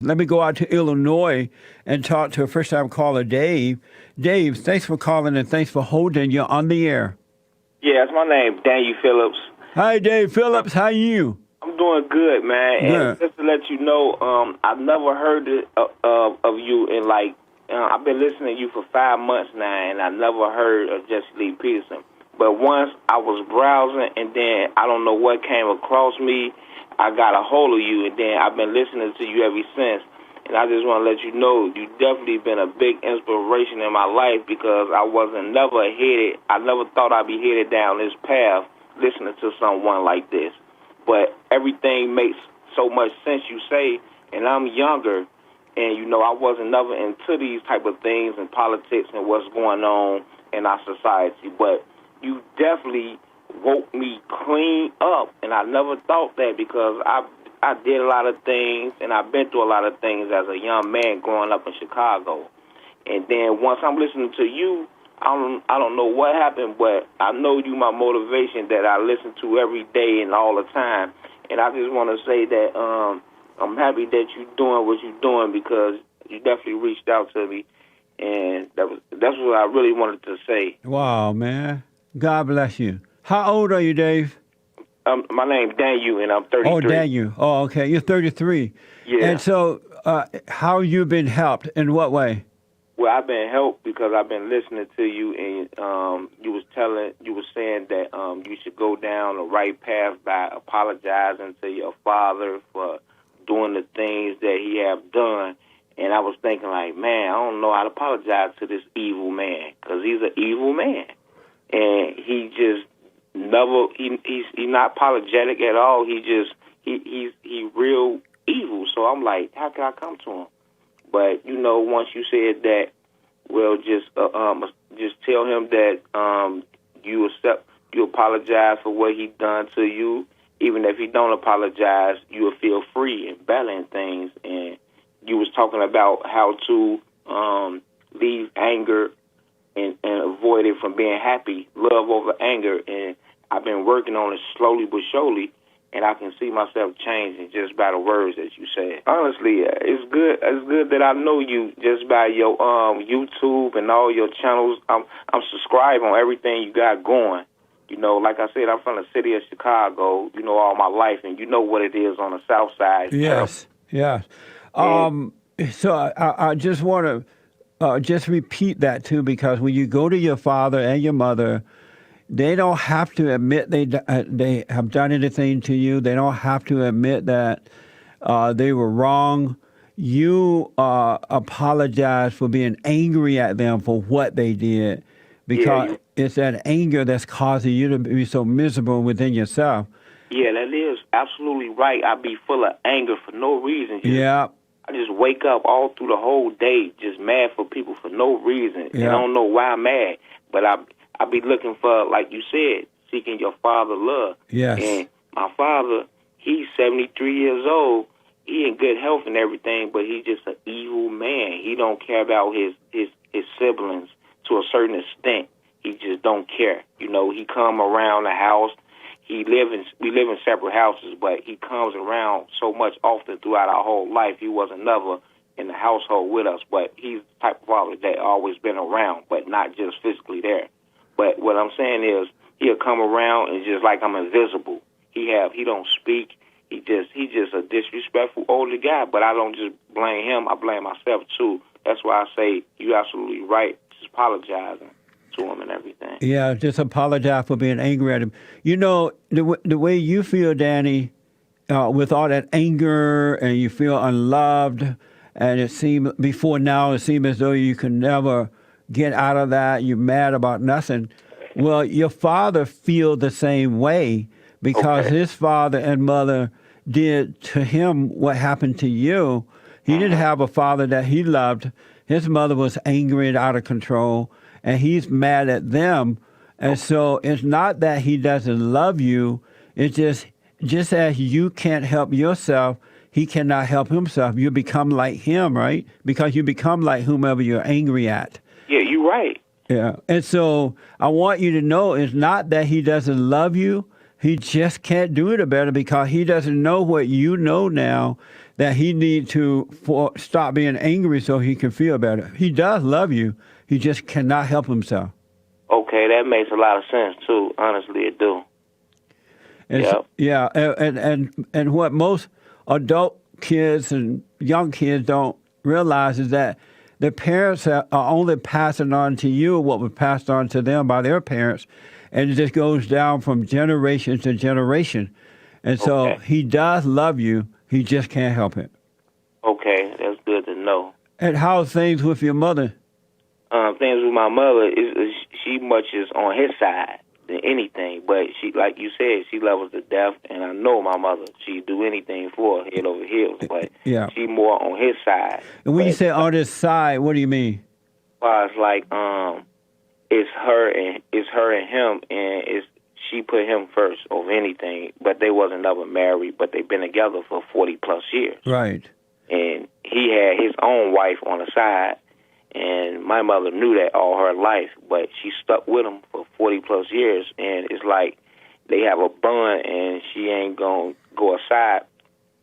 Let me go out to Illinois and talk to a first-time caller, Dave. Dave, thanks for calling and thanks for holding. You're on the air. Yeah, it's my name, Daniel Phillips. Hi, Dave Phillips. How are you? I'm doing good, man. Good. And just to let you know, I've never heard of you in I've been listening to you for 5 months now, and I never heard of Jesse Lee Peterson. But once I was browsing, and then I don't know what came across me, I got a hold of you, and then I've been listening to you ever since. And I just want to let you know, you definitely been a big inspiration in my life because I never thought I'd be headed down this path listening to someone like this. But everything makes so much sense, you say, and I'm younger, and, I wasn't never into these type of things and politics and what's going on in our society. But you definitely woke me clean up, and I never thought that because I did a lot of things, and I've been through a lot of things as a young man growing up in Chicago. And then once I'm listening to you, I don't know what happened, but I know you my motivation that I listen to every day and all the time. And I just want to say that I'm happy that you're doing what you're doing because you definitely reached out to me, and that's what I really wanted to say. Wow, man. God bless you. How old are you, Dave? My name's Daniel, and I'm 33. Oh, Daniel. Oh, okay. You're 33. Yeah. And so how you been helped? In what way? Well, I've been helped because I've been listening to you, and you was saying that you should go down the right path by apologizing to your father for doing the things that he have done. And I was thinking, like, man, I don't know how to apologize to this evil man because he's an evil man, and he just never he's not apologetic at all. He's real evil. So I'm like, how can I come to him? But once you said that, well, just tell him that you apologize for what he done to you. Even if he don't apologize, you will feel free and better in things. And you was talking about how to leave anger and avoid it from being happy, love over anger. And I've been working on it slowly but surely. And I can see myself changing just by the words that you said. Honestly, it's good. It's good that I know you just by your YouTube and all your channels. I'm subscribed on everything you got going. Like I said, I'm from the city of Chicago. All my life, and you know what it is on the South Side. Yes, yes. So I just want to just repeat that too, because when you go to your father and your mother, they don't have to admit they have done anything to you. They don't have to admit that they were wrong. You apologize for being angry at them for what they did, because it's that anger that's causing you to be so miserable within yourself. Yeah, that is absolutely right. I be full of anger for no reason. Yeah. I just wake up all through the whole day just mad for people for no reason. Yeah. And I don't know why I'm mad, but I be looking for, like you said, seeking your father's love. Yes. And my father, he's 73 years old. He in good health and everything, but he's just an evil man. He don't care about his siblings to a certain extent. He just don't care. He come around the house. We live in separate houses, but he comes around so much often throughout our whole life. He wasn't never in the household with us, but he's the type of father that always been around, but not just physically there. But what I'm saying is he'll come around and just like I'm invisible. He don't speak. He just a disrespectful older guy, but I don't just blame him. I blame myself too. That's why I say you're absolutely right. Just apologizing to him and everything. Yeah, just apologize for being angry at him. The way you feel, Danny, with all that anger and you feel unloved, and it seems as though you can never get out of that. You're mad about nothing. Well, your father feel the same way because his father and mother did to him what happened to you. He didn't have a father that he loved. His mother was angry and out of control, and he's mad at them. And so it's not that he doesn't love you. It's just as you can't help yourself, he cannot help himself. You become like him, right? Because you become like whomever you're angry at. Yeah, you're right. Yeah. And so I want you to know it's not that he doesn't love you. He just can't do it better because he doesn't know what you know now, that he needs to stop being angry so he can feel better. He does love you. He just cannot help himself. Okay, that makes a lot of sense too. Honestly, it do. Yep. Yeah, and what most adult kids and young kids don't realize is that the parents are only passing on to you what was passed on to them by their parents, and it just goes down from generation to generation. And so Okay. he does love you. He just can't help it. Okay, that's good to know. And how's things with your mother? Things with my mother is she much is on his side than anything, but she, like you said, she loves to death, and I know my mother. She'd do anything for her, head over heels, but Yeah. she more on his side. And when you But say on his side, what do you mean? as far as like it's her and him, and she put him first over anything. But they wasn't never married, but they've been together for 40+ years. Right. And he had his own wife on the side, and my mother knew that all her life, but she stuck with him for 40+ years, and it's like they have a bond, and she ain't gonna go aside.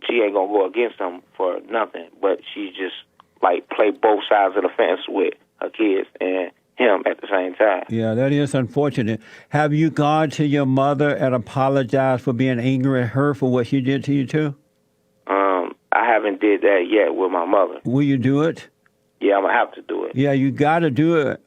She ain't gonna go against him for nothing, but she just like play both sides of the fence with her kids and him at the same time. Yeah, that is unfortunate. Have you gone to your mother and apologized for being angry at her for what she did to you too? I haven't did that yet with my mother. Will you do it? Yeah, I'm gonna have to do it. Yeah, you got to do it,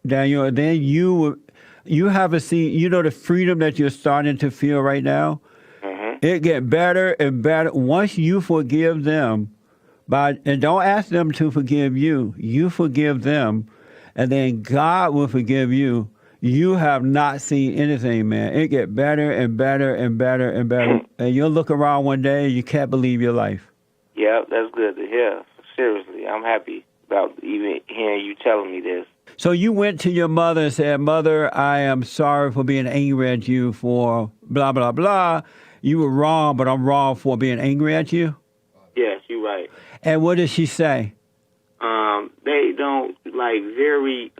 Daniel. And then you have a seen. You know the freedom that you're starting to feel right now. Mm-hmm. It get better and better once you forgive them. And don't ask them to forgive you. You forgive them, and then God will forgive you. You have not seen anything, man. It get better and better and better and better. And you'll look around one day and you can't believe your life. Yeah, that's good to hear. Seriously, I'm happy about even hearing you telling me this. So you went to your mother and said, "Mother, I am sorry for being angry at you for blah, blah, blah. You were wrong, but I'm wrong for being angry at you." Yes, you're right. And what did she say? They don't like very.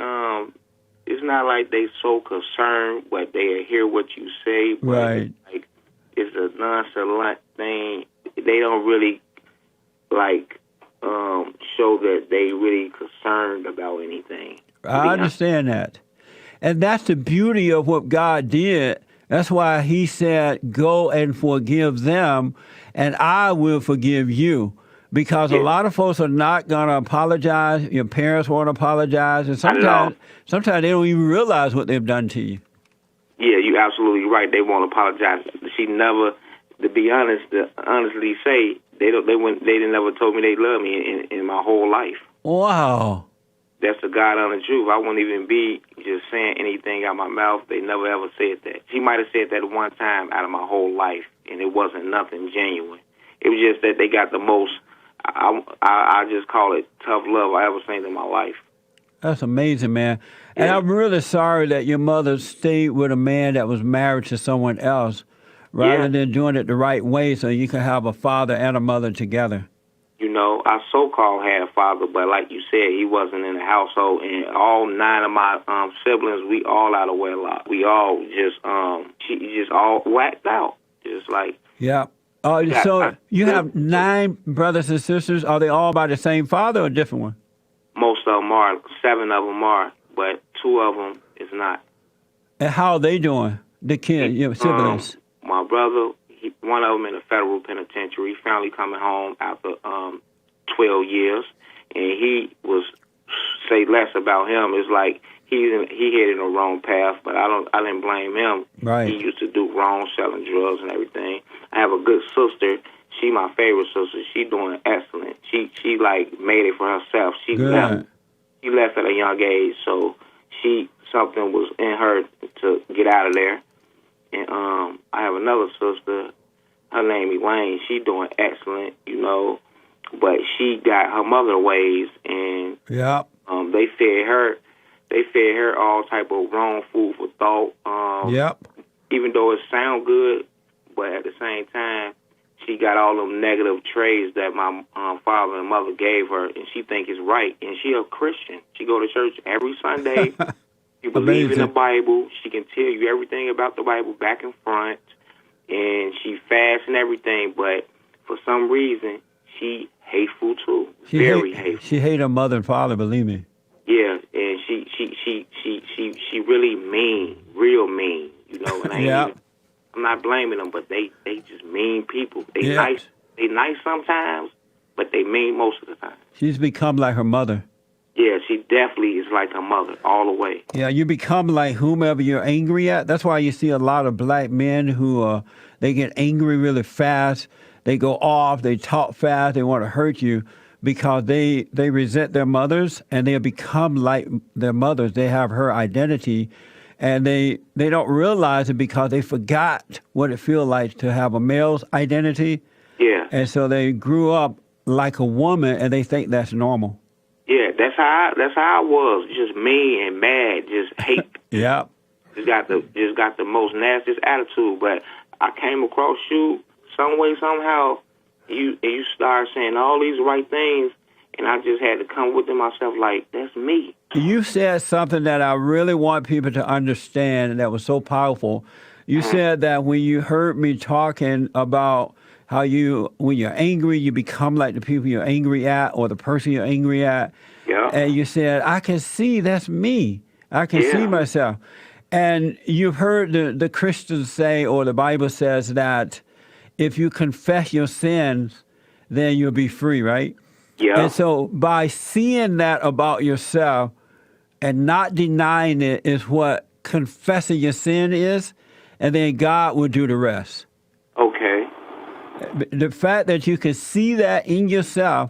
It's not like they so concerned, but they hear what you say. But Right. like it's a nonchalant thing. They don't really like show that they really concerned about anything. I understand that. And that's the beauty of what God did. That's why he said, "Go and forgive them, and I will forgive you." Because a lot of folks are not going to apologize. Your parents won't apologize. And sometimes they don't even realize what they've done to you. Yeah, you're absolutely right. They won't apologize. She never, to be honest, to honestly say, they didn't never told me they love me in my whole life. Wow. That's the God honest truth. I wouldn't even be just saying anything out my mouth. They never ever said that. She might have said that one time out of my whole life, and it wasn't nothing genuine. It was just that they got the most, I just call it tough love I ever seen in my life. That's amazing, man. And Yeah. I'm really sorry that your mother stayed with a man that was married to someone else rather than doing it the right way so you can have a father and a mother together. You know, I so-called had a father, but like you said, he wasn't in the household. And all 9 of my siblings, we all out of wedlock. We all she just all whacked out. Just like... Yeah. So you have 9 brothers and sisters. Are they all by the same father or a different one? Most of them are. 7 of them are, but 2 of them is not. And how are they doing? The kids, your siblings. My brother, one of them in a federal penitentiary, finally coming home after 12 years, and he was, say less about him. It's like he headed the wrong path, but I didn't blame him. Right. He used to do wrong, selling drugs and everything. I have a good sister. She my favorite sister. She doing excellent. She like made it for herself. She left at a young age, so something was in her to get out of there. And I have another sister. Her name Elaine. She doing excellent, you know, but she got her mother ways, and they fed her. They fed her all type of wrong food for thought. Even though it sound good, but at the same time, she got all them negative traits that my father and mother gave her, and she think it's right. And she a Christian. She go to church every Sunday. She believe in the Bible. She can tell you everything about the Bible back and front, and she fasts and everything. But for some reason, she hateful too. Very hateful. She hate her mother and father, believe me. Yeah, and she really mean, real mean. You know, and I'm not blaming them, but they just mean people. They nice. They nice sometimes, but they mean most of the time. She's become like her mother. Yeah, she definitely is like her mother all the way. Yeah, you become like whomever you're angry at. That's why you see a lot of black men who they get angry really fast. They go off. They talk fast. They want to hurt you because they resent their mothers and they become like their mothers. They have her identity, and they don't realize it because they forgot what it feels like to have a male's identity. Yeah. And so they grew up like a woman, and they think that's normal. Yeah, that's how I was. Just mean and mad, just hate. Yeah. Just got the most nastiest attitude. But I came across you some way, somehow. You start saying all these right things, and I just had to come with it myself. Like, that's me. You said something that I really want people to understand, and that was so powerful. You said that when you heard me talking about how when you're angry, you become like the people you're angry at or the person you're angry at. Yeah. And you said, I can see that's me. I can see myself. And you've heard the Christians say, or the Bible says that if you confess your sins, then you'll be free, right? Yeah. And so by seeing that about yourself and not denying it is what confessing your sin is, and then God will do the rest. Okay. The fact that you can see that in yourself,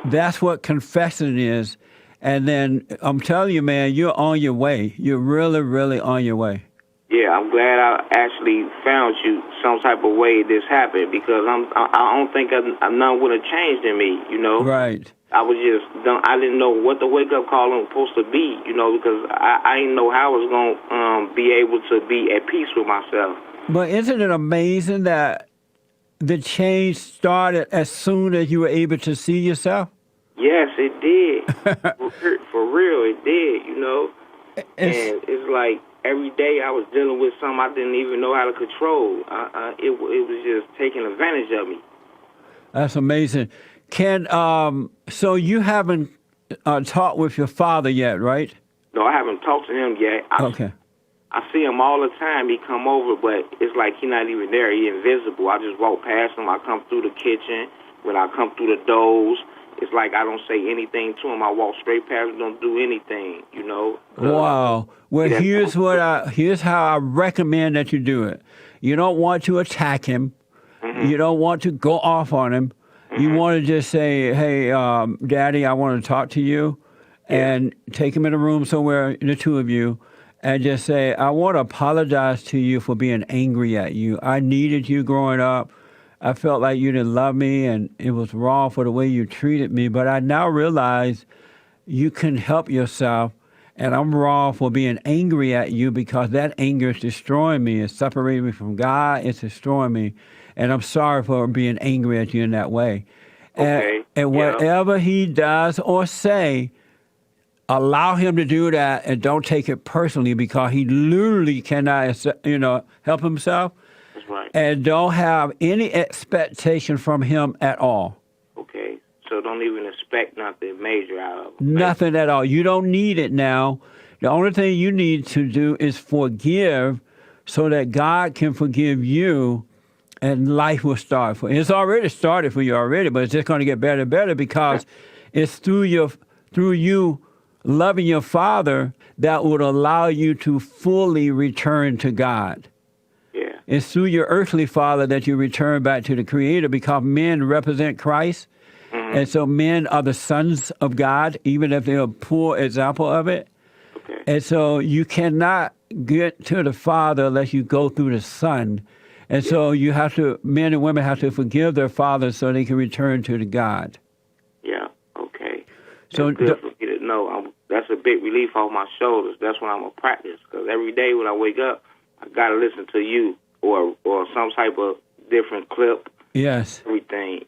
that's what confessing is. And then I'm telling you, man, you're on your way. You're really, really on your way. Yeah, I'm glad I actually found you some type of way this happened, because I don't think none would have changed in me, you know? Right. I was I didn't know what the wake-up call was supposed to be, you know, because I didn't know how I was going to be able to be at peace with myself. But isn't it amazing that the change started as soon as you were able to see yourself? Yes, it did. For real, it did, you know? And it's like every day I was dealing with something I didn't even know how to control. It was just taking advantage of me. That's amazing. So you haven't talked with your father yet, right? No, I haven't talked to him yet. Okay. I see him all the time. He come over, but it's like he's not even there. He's invisible. I just walk past him. I come through the kitchen. When I come through the doors, it's like I don't say anything to him. I walk straight past him, don't do anything, you know. Wow. Well, here's how I recommend that you do it. You don't want to attack him. You don't want to go off on him. You want to just say, hey, Daddy, I want to talk to you, and take him in a room somewhere, the two of you, and just say, I want to apologize to you for being angry at you. I needed you growing up. I felt like you didn't love me, and it was wrong for the way you treated me. But I now realize you can help yourself, and I'm wrong for being angry at you because that anger is destroying me. It's separating me from God. It's destroying me. And I'm sorry for being angry at you in that way. Okay. And whatever he does or say, allow him to do that, and don't take it personally, because he literally cannot, help himself. That's right. And don't have any expectation from him at all. Okay. So don't even expect nothing major out of him. Nothing at all. You don't need it now. The only thing you need to do is forgive so that God can forgive you, and life will start for you. It's already started for you already, but it's just going to get better and better, because it's through you loving your Father that would allow you to fully return to God. Yeah. It's through your earthly father that you return back to the Creator, because men represent Christ. And so men are the sons of God, even if they're a poor example of it. Okay. And so you cannot get to the Father unless you go through the Son. And so men and women have to forgive their fathers so they can return to the God. Yeah, okay. So that's good for me to know. That's a big relief off my shoulders. That's what I'm going to practice. Because every day when I wake up, I got to listen to you or some type of different clip. Yes. Everything,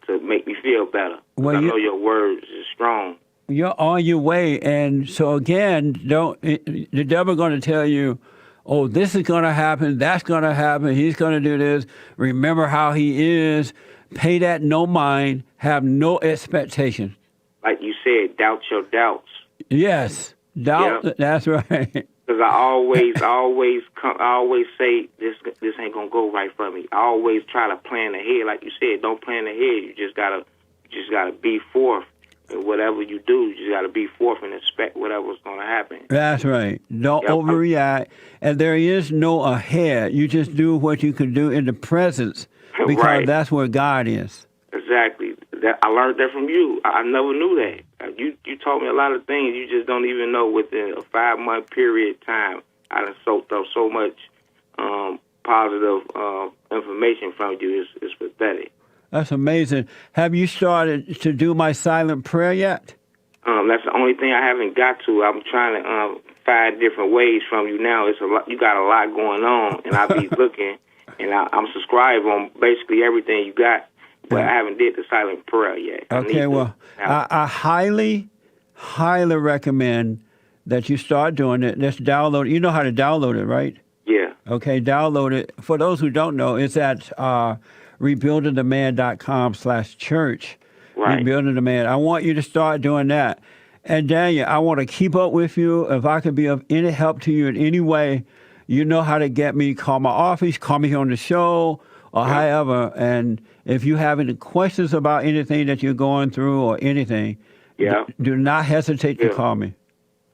to make me feel better. Well, I know your words is strong. You're on your way. And so again, the devil going to tell you, oh, this is going to happen, that's going to happen, he's going to do this, remember how he is, pay that no mind, have no expectation. Like you said, doubt your doubts. Yes, doubt. Yep. That's right. Because I always say this ain't gonna go right for me. I always try to plan ahead, like you said. Don't plan ahead. You just gotta be forth, and whatever you do, you just gotta be forth and expect whatever's gonna happen. That's right. Don't Yep. overreact. And there is no ahead. You just do what you can do in the presence, because Right. that's where God is. Exactly. I learned that from you. I never knew that. You taught me a lot of things you just don't even know within a 5-month period of time. I done soaked up so much positive information from you. It's pathetic. That's amazing. Have you started to do my silent prayer yet? That's the only thing I haven't got to. I'm trying to find different ways from you now. It's a lot. You got a lot going on, and I be looking, and I'm subscribed on basically everything you got. But I haven't did the silent prayer yet. Okay, well, I highly, highly recommend that you start doing it. Just download it. You know how to download it, right? Yeah. Okay, download it. For those who don't know, it's at rebuildingtheman.com/church. Right. Rebuilding the Man. I want you to start doing that. And Daniel, I want to keep up with you. If I can be of any help to you in any way, you know how to get me. Call my office, call me here on the show, or however. And if you have any questions about anything that you're going through or anything, do not hesitate to call me.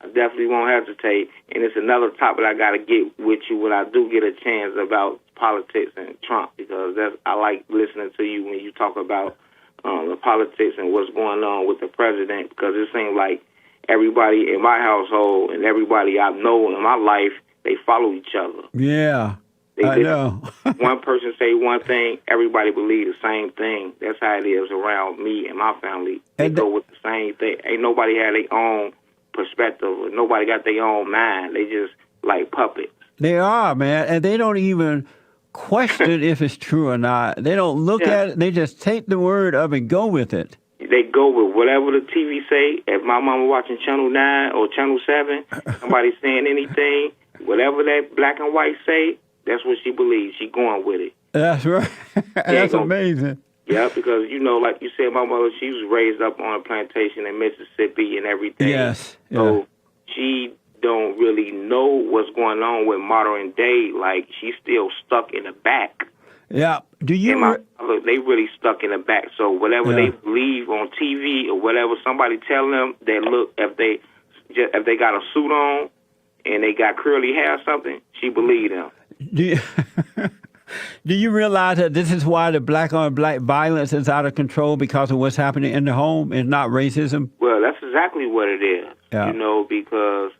I definitely won't hesitate. And it's another topic I got to get with you when I do get a chance about politics and Trump, because I like listening to you when you talk about the politics and what's going on with the president, because it seems like everybody in my household and everybody I know in my life, they follow each other. Yeah, I know. One person say one thing, everybody believe the same thing. That's how it is around me and my family. They go with the same thing. Ain't nobody had their own perspective. Nobody got their own mind. They just like puppets. They are, man, and they don't even question if it's true or not. They don't look at it. They just take the word of and go with it. They go with whatever the TV say. If my mama watching Channel 9 or Channel 7, somebody saying anything, whatever that black and white say, that's what she believes. She going with it. That's right. That's amazing. Yeah, because, like you said, my mother, she was raised up on a plantation in Mississippi and everything. Yes. So she don't really know what's going on with modern day. Like, she's still stuck in the back. Yeah. Do you? They really stuck in the back. So whatever they believe on TV or whatever somebody tell them, they look, if they got a suit on and they got curly hair or something, she believe them. Do you realize that this is why the black-on-black violence is out of control, because of what's happening in the home? It's not racism? Well, that's exactly what it is. Yeah. Because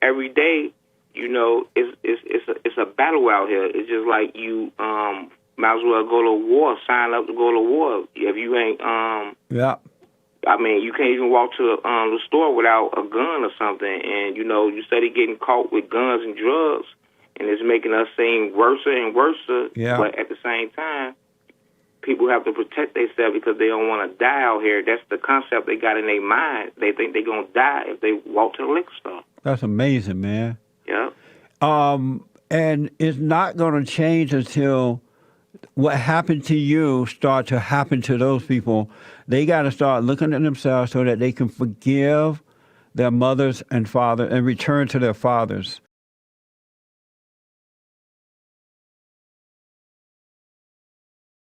every day, it's a battle out here. It's just like you might as well go to war, sign up to go to war. If you ain't, yeah. I mean, you can't even walk to the store without a gun or something. And, you study getting caught with guns and drugs, and it's making us seem worse and worse. Yeah. But at the same time, people have to protect themselves because they don't want to die out here. That's the concept they got in their mind. They think they're going to die if they walk to the liquor store. That's amazing, man. Yeah. And it's not going to change until what happened to you start to happen to those people. They got to start looking at themselves so that they can forgive their mothers and fathers and return to their fathers.